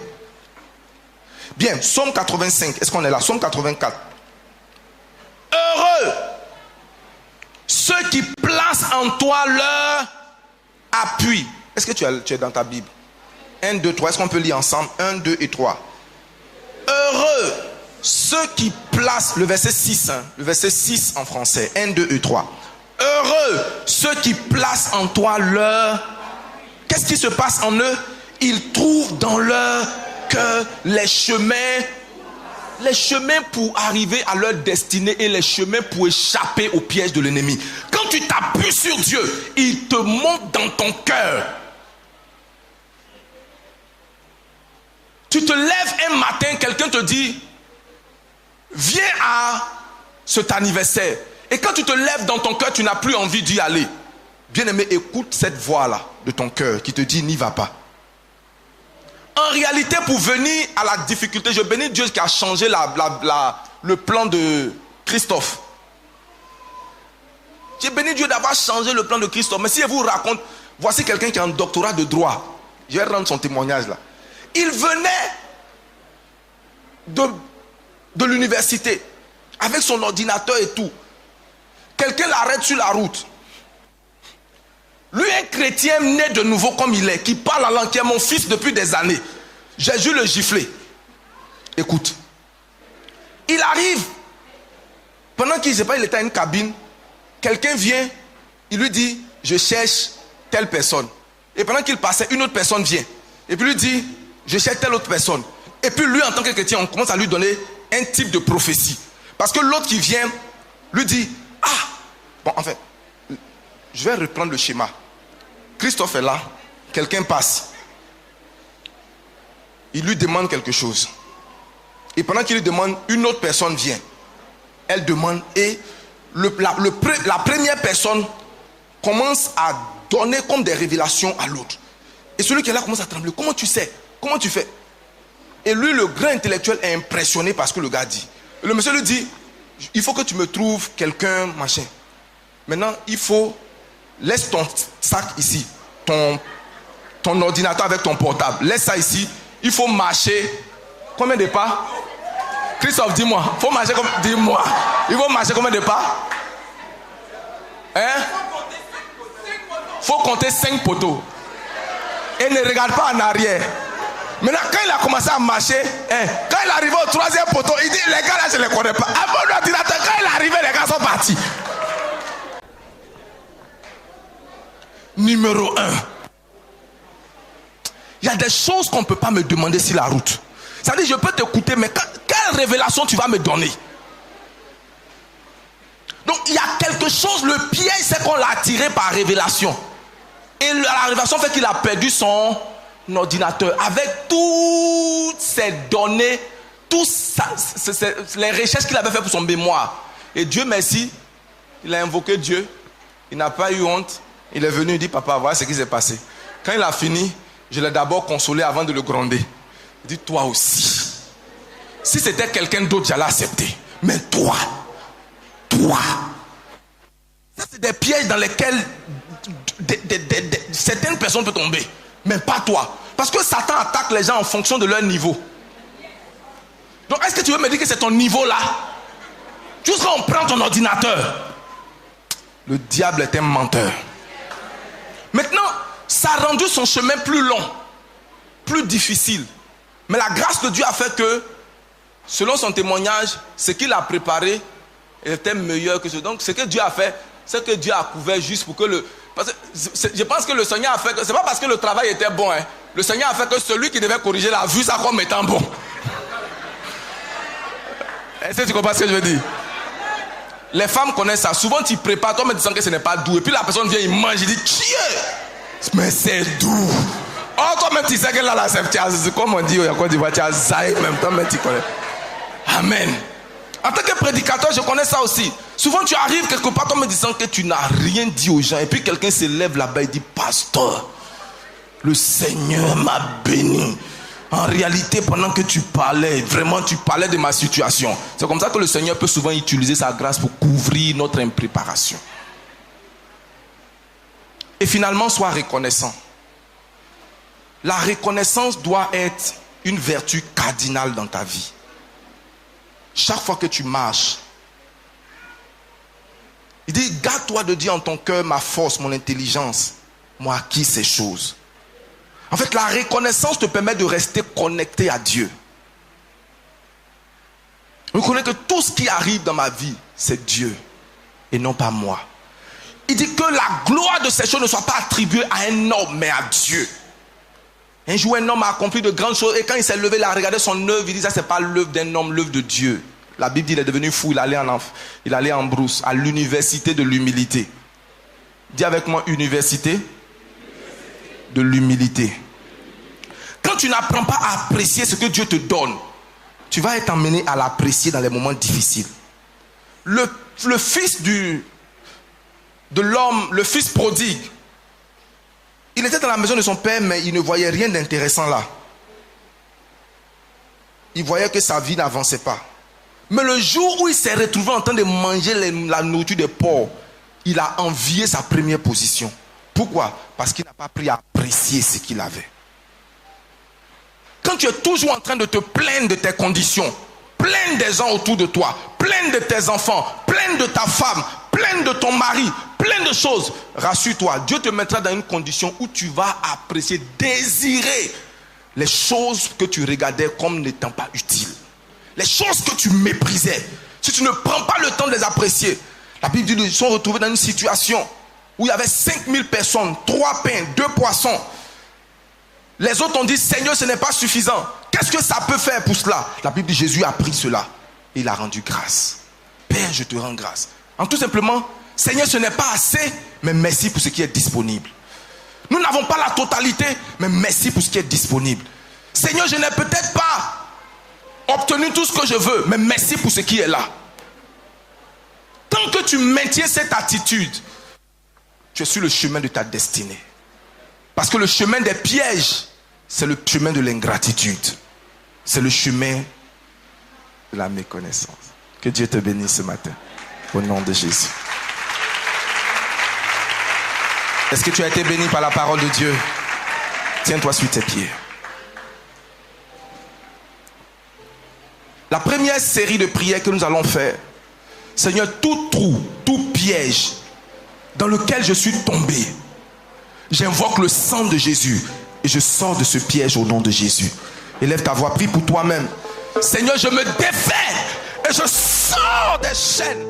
Bien, Psaume 85. Est-ce qu'on est là? Psaume 84. Heureux ceux qui placent en toi leur appui. Est-ce que tu es dans ta Bible? 1, 2, 3. Est-ce qu'on peut lire ensemble? 1, 2 et 3. Heureux ceux qui placent, le verset 6, hein, le verset 6 en français, 1, 2 et 3. Heureux ceux qui placent en toi leur... Qu'est-ce qui se passe en eux? Ils trouvent dans leur cœur les chemins les chemins pour arriver à leur destinée et les chemins pour échapper au piège de l'ennemi. Quand tu t'appuies sur Dieu, il te monte dans ton cœur. Tu te lèves un matin, quelqu'un te dit, viens à cet anniversaire. Et quand tu te lèves dans ton cœur, tu n'as plus envie d'y aller. Bien-aimé, écoute cette voix-là de ton cœur qui te dit, n'y va pas. En réalité, pour venir à la difficulté, je bénis Dieu qui a changé le plan de Christophe. J'ai béni Dieu d'avoir changé le plan de Christophe. Mais si je vous raconte, voici quelqu'un qui a un doctorat de droit. Je vais rendre son témoignage là. Il venait de l'université avec son ordinateur et tout. Quelqu'un l'arrête sur la route. Lui, un chrétien né de nouveau comme il est, qui parle la langue, qui est mon fils depuis des années. Jésus le giflé. Écoute. Il arrive. Pendant qu'il, je sais pas, il était à une cabine. Quelqu'un vient, il lui dit, je cherche telle personne. Et pendant qu'il passait, une autre personne vient. Et puis lui dit, je cherche telle autre personne. Et puis lui, en tant que chrétien, on commence à lui donner un type de prophétie. Parce que l'autre qui vient, lui dit, ah, bon, en fait, je vais reprendre le schéma. Christophe est là, quelqu'un passe. Il lui demande quelque chose. Et pendant qu'il lui demande, une autre personne vient. Elle demande et la première personne commence à donner comme des révélations à l'autre. Et celui qui est là commence à trembler. Comment tu sais? Comment tu fais? Et lui, le grand intellectuel, est impressionné par ce que le gars dit. Et le monsieur lui dit, il faut que tu me trouves quelqu'un, machin. Maintenant, il faut... Laisse ton sac ici, ton ordinateur avec ton portable. Laisse ça ici. Il faut marcher. Combien de pas? Christophe, dis-moi. Faut marcher comme... Dis-moi. Il faut marcher combien de pas? Hein? Faut compter 5 poteaux. Et ne regarde pas en arrière. Maintenant, quand il a commencé à marcher, quand il est arrivé au 3e poteau, il dit, les gars là, je ne les connais pas. Avant l'ordinateur, quand il est arrivé, les gars sont partis. Numéro 1. Il y a des choses qu'on ne peut pas me demander sur la route. Ça veut dire, je peux t'écouter, mais quelle révélation tu vas me donner? Donc, il y a quelque chose, le piège, c'est qu'on l'a attiré par révélation. Et la révélation fait qu'il a perdu son ordinateur. Avec toutes ces données, les recherches qu'il avait fait pour son mémoire. Et Dieu merci, il a invoqué Dieu. Il n'a pas eu honte. Il est venu, il dit, papa, voilà ce qui s'est passé. Quand il a fini, je l'ai d'abord consolé avant de le gronder. Il dit, toi aussi. Si c'était quelqu'un d'autre, j'allais accepter. Mais toi. Ça, c'est des pièges dans lesquels certaines personnes peuvent tomber. Mais pas toi. Parce que Satan attaque les gens en fonction de leur niveau. Donc, est-ce que tu veux me dire que c'est ton niveau là? Juste quand on prend ton ordinateur. Le diable est un menteur. Maintenant, ça a rendu son chemin plus long, plus difficile. Mais la grâce de Dieu a fait que, selon son témoignage, ce qu'il a préparé était meilleur que ce. Donc, ce que Dieu a fait, c'est que Dieu a couvert juste pour que le... Parce que je pense que le Seigneur a fait que... C'est pas parce que le travail était bon. Hein. Le Seigneur a fait que celui qui devait corriger l'a vu ça comme étant bon. Est-ce que tu comprends ce que je veux dire? Les femmes connaissent ça. Souvent, tu prépares, toi, mais tu sens que ce n'est pas doux. Et puis la personne vient, il mange, il dit, tiens, mais c'est doux. Oh, toi-même, tu sais que là, c'est comme on dit, il y a quoi d'Ivoire, tu as zaï, même toi-même, tu connais. Amen. En tant que prédicateur, je connais ça aussi. Souvent, tu arrives quelque part, toi, me disant que tu n'as rien dit aux gens. Et puis quelqu'un se lève là-bas et dit, pasteur, le Seigneur m'a béni. En réalité, pendant que tu parlais, vraiment tu parlais de ma situation. C'est comme ça que le Seigneur peut souvent utiliser sa grâce pour couvrir notre impréparation. Et finalement, sois reconnaissant. La reconnaissance doit être une vertu cardinale dans ta vie. Chaque fois que tu marches, il dit, garde-toi de dire en ton cœur ma force, mon intelligence, moi acquis ces choses. En fait, la reconnaissance te permet de rester connecté à Dieu. Reconnais que tout ce qui arrive dans ma vie, c'est Dieu et non pas moi. Il dit que la gloire de ces choses ne soit pas attribuée à un homme, mais à Dieu. Un jour, un homme a accompli de grandes choses et quand il s'est levé, il a regardé son œuvre, il dit ça c'est pas l'œuvre d'un homme, l'œuvre de Dieu. La Bible dit il est devenu fou, il allait en brousse, à l'université de l'humilité. Dis avec moi, université de l'humilité. Quand tu n'apprends pas à apprécier ce que Dieu te donne, tu vas être emmené à l'apprécier dans les moments difficiles. Le fils de l'homme, le fils prodigue, il était dans la maison de son père, mais il ne voyait rien d'intéressant là. Il voyait que sa vie n'avançait pas. Mais le jour où il s'est retrouvé en train de manger la nourriture des porcs, il a envié sa première position. Pourquoi? Parce qu'il n'a pas appris à apprécier ce qu'il avait. Quand tu es toujours en train de te plaindre de tes conditions, plaindre des gens autour de toi, plaindre de tes enfants, plaindre de ta femme, plaindre de ton mari, plein de choses, rassure-toi, Dieu te mettra dans une condition où tu vas apprécier, désirer les choses que tu regardais comme n'étant pas utiles. Les choses que tu méprisais. Si tu ne prends pas le temps de les apprécier, la Bible dit qu'ils sont retrouvés dans une situation où il y avait 5000 personnes, 3 pains, 2 poissons. Les autres ont dit, Seigneur, ce n'est pas suffisant. Qu'est-ce que ça peut faire pour cela? La Bible dit, Jésus a pris cela. Et il a rendu grâce. Père, je te rends grâce. En tout simplement, Seigneur, ce n'est pas assez, mais merci pour ce qui est disponible. Nous n'avons pas la totalité, mais merci pour ce qui est disponible. Seigneur, je n'ai peut-être pas obtenu tout ce que je veux, mais merci pour ce qui est là. Tant que tu maintiens cette attitude, tu es sur le chemin de ta destinée. Parce que le chemin des pièges, c'est le chemin de l'ingratitude. C'est le chemin de la méconnaissance. Que Dieu te bénisse ce matin. Au nom de Jésus. Est-ce que tu as été béni par la parole de Dieu? Tiens-toi sur tes pieds. La première série de prières que nous allons faire, Seigneur, tout trou, tout piège dans lequel je suis tombé, j'invoque le sang de Jésus et je sors de ce piège au nom de Jésus. Élève ta voix, prie pour toi-même. Seigneur, je me défais et je sors des chaînes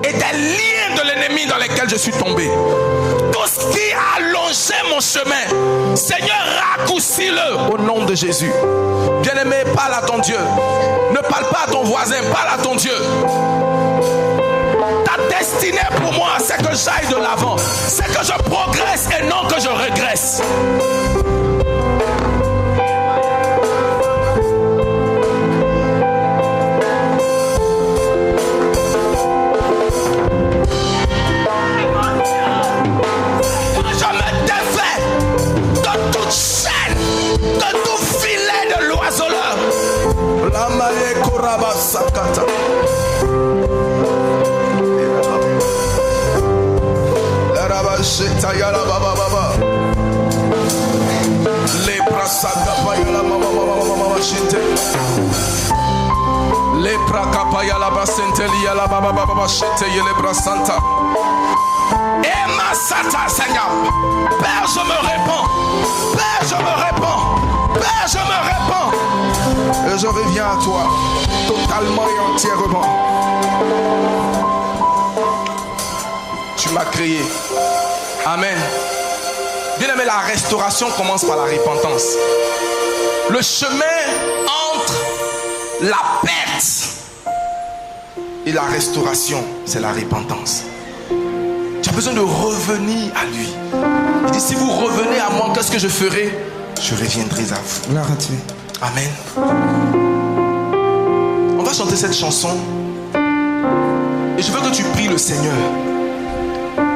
et des liens de l'ennemi dans lesquels je suis tombé. Tout ce qui a allongé mon chemin, Seigneur, raccourcis-le au nom de Jésus. Bien-aimé, parle à ton Dieu. Ne parle pas à ton voisin, parle à ton Dieu. Ta destinée pour moi, c'est que j'aille de l'avant. C'est que je progresse et non que je régresse. Sakata. La rabasheta ya la baba baba. Le prasaka pa ya la mama mama shinte. Le prakapa ya la basente ya la baba baba shinte ya le brasanta. Et ma sata Seigneur. Père, je me répands. Père, je me répands. Père, je me répands. Et je reviens à toi, totalement et entièrement. Tu m'as créé. Amen. Bien aimé, la restauration commence par la repentance. Le chemin entre la perte et la restauration, c'est la repentance. Tu as besoin de revenir à lui. Il dit, si vous revenez à moi, qu'est-ce que je ferai? Je reviendrai à vous. Gloire à Dieu. Amen. On va chanter cette chanson. Et je veux que tu pries le Seigneur.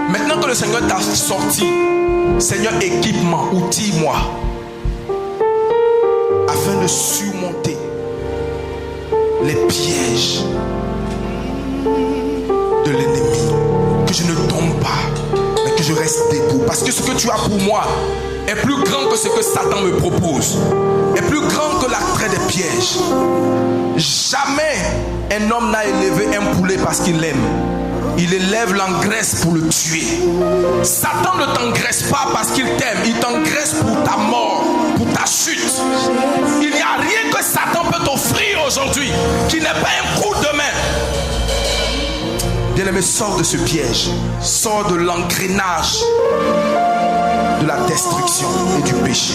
Maintenant que le Seigneur t'a sorti, Seigneur, équipe-moi, outille-moi, afin de surmonter les pièges de l'ennemi. Que je ne tombe pas, mais que je reste debout. Parce que ce que tu as pour moi est plus grand que ce que Satan me propose, est plus grand que l'attrait des pièges. Jamais un homme n'a élevé un poulet parce qu'il l'aime. Il élève l'engraisse pour le tuer. Satan ne t'engraisse pas parce qu'il t'aime. Il t'engraisse pour ta mort, pour ta chute. Il n'y a rien que Satan peut t'offrir aujourd'hui qui n'est pas un coup de main. Bien-aimé, sors de ce piège. Sors de l'engrenage de la destruction et du péché.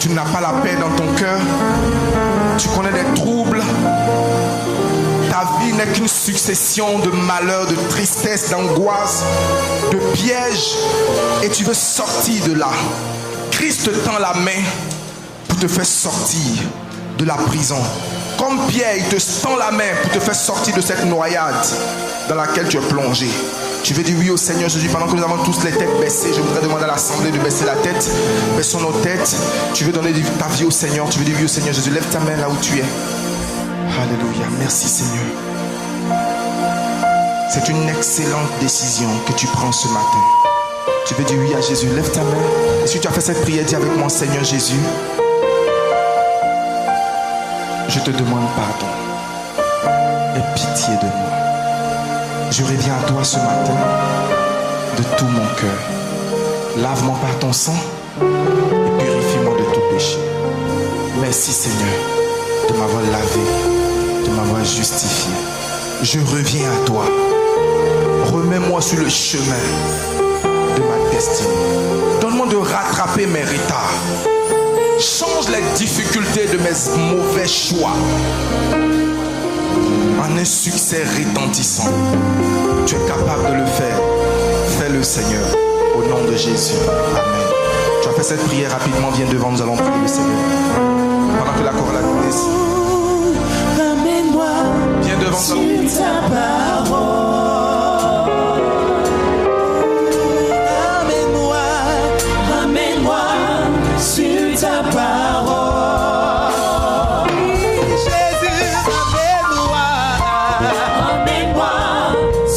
Tu n'as pas la paix dans ton cœur. Tu connais des troubles. Ta vie n'est qu'une succession de malheurs, de tristesse, d'angoisse, de pièges. Et tu veux sortir de là. Christ te tend la main pour te faire sortir de la prison. Comme Pierre, il te tend la main pour te faire sortir de cette noyade dans laquelle tu es plongé. Tu veux dire oui au Seigneur Jésus. Pendant que nous avons tous les têtes baissées, je voudrais demander à l'assemblée de baisser la tête. Baissons nos têtes. Tu veux donner ta vie au Seigneur. Tu veux dire oui au Seigneur Jésus. Lève ta main là où tu es. Alléluia. Merci Seigneur. C'est une excellente décision que tu prends ce matin. Tu veux dire oui à Jésus. Lève ta main. Et si tu as fait cette prière, dis avec moi, Seigneur Jésus, je te demande pardon. Aie pitié de moi. Je reviens à toi ce matin de tout mon cœur. Lave-moi par ton sang et purifie-moi de tout péché. Merci Seigneur de m'avoir lavé, de m'avoir justifié. Je reviens à toi. Remets-moi sur le chemin de ma destinée. Donne-moi de rattraper mes retards. Change les difficultés de mes mauvais choix en un succès retentissant. Tu es capable de le faire. Fais-le Seigneur, au nom de Jésus. Amen. Tu as fait cette prière rapidement, viens devant, nous allons prier le Seigneur. Pendant que la chorale Ramène-moi viens devant, sur ta parole. Ramène-moi sur ta parole. Jésus, ramène-moi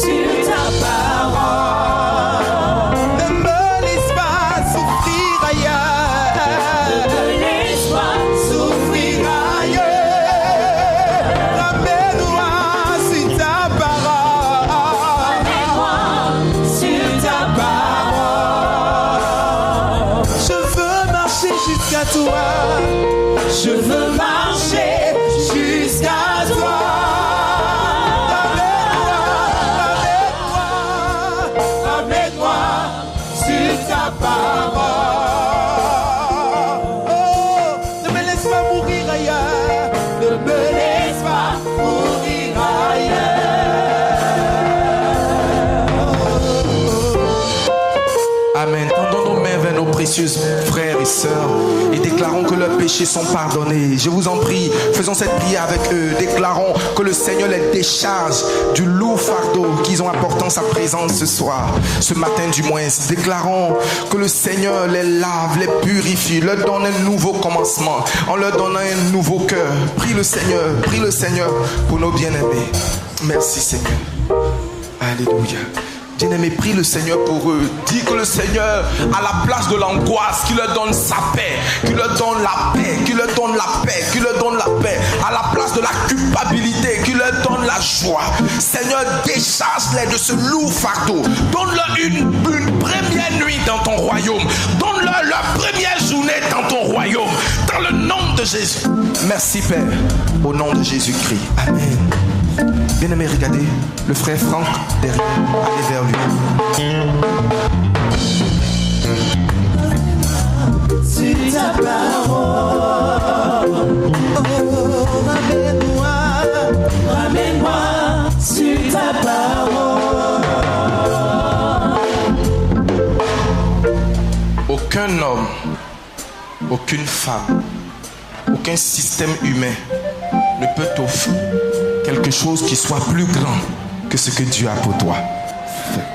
sur ta parole. Ne me laisse pas souffrir ailleurs. Ne me laisse pas souffrir ailleurs. Ramène-moi sur ta parole. Ramène-moi sur ta parole. Je veux marcher jusqu'à toi. Je veux marcher jusqu'à toi. Ramène-moi sur ta parole. Oh, ne me laisse pas mourir ailleurs. Ne me laisse pas mourir ailleurs. Amen. Tendons nos mains vers nos précieux frères et sœurs et déclarons que leurs péchés sont pardonnés. Je vous en prie, faisons cette prière avec eux. Déclarons que le Seigneur les décharge du lourd fardeau qu'ils ont apporté en sa présence ce soir, ce matin du moins. Déclarons que le Seigneur les lave, les purifie, leur donne un nouveau commencement, en leur donnant un nouveau cœur. Prie le Seigneur pour nos bien-aimés. Merci Seigneur. Alléluia. Bien-aimé, prie le Seigneur pour eux. Dis que le Seigneur, à la place de l'angoisse, qu'il leur donne sa paix, qu'il leur donne la paix, qu'il leur donne la paix, qu'il leur donne la paix. À la place de la culpabilité, qu'il leur donne la joie. Seigneur, décharge-les de ce lourd fardeau. Donne-leur une première nuit dans ton royaume. Donne-leur leur première journée dans ton royaume. Dans le nom de Jésus. Merci Père, au nom de Jésus-Christ. Amen. Bien-aimé, regardez, le frère Franck derrière, allez vers lui. Sur ta parole. Oh, ramène-moi sur ta parole. Aucun homme, aucune femme, aucun système humain ne peut t'offrir quelque chose qui soit plus grand que ce que Dieu a pour toi. Fais.